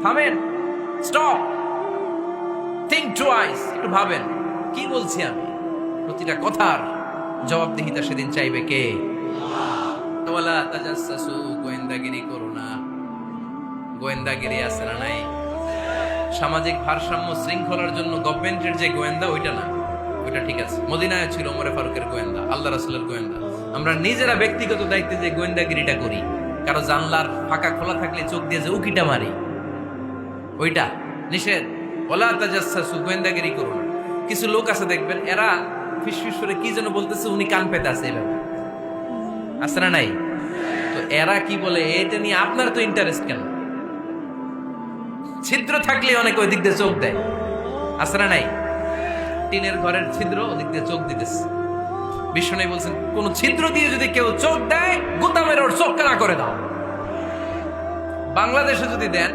থামেন, stop, think twice, একটু ভাবেন কি বলছি আমি। প্রতিটা কথার জবাবদিহিতা সেদিন চাইবে কে? ওয়ালা তাজাসসু, গোয়েন্দাগিরি করো না। গোয়েন্দাগিরি আছে না নাই? সামাজিক ভারসাম্য শৃঙ্খলার জন্য গভর্নমেন্টের যে গোয়েন্দা ওইটা না, ওইটা ঠিক আছে। মদিনায় ছিল ওমরে ফারুকের গোয়েন্দা, আল্লাহ রাসূলের গোয়েন্দা। আমরা নিজেরা ব্যক্তিগত দায়িত্বে যে গোয়েন্দাগিরিটা করি, কারো জানলার ফাঁকা খোলা থাকলে চোখ দিয়ে যে উকিটা মারি, ওইটা নিষেধ। ওয়ালা তাজাসসু, গোয়েন্দাগিরি করো না। কিছু লোক আছে দেখবেন, এরা ফিসফিস করে কি যেন বলতেছে, উনি কান পেতে আছে, এভাবে আছে না নাই? তো এরা কি বলে এটা নিয়ে আপনার তো ইন্টারেস্ট কেন? ছিদ্র থাকলে অনেকে ওই দিক দিয়ে চোখ দেয়, আছে না নাই? টিনের ঘরের ছিদ্র, ওদিক দিয়ে চোখ দিতেছে। বিষ্ণু বলছেন, কোন ছিদ্র দিয়ে যদি কেউ চোখ দেয়, গোতামের ওর চোখ কানা করে দাও। বাংলাদেশে যদি দেন,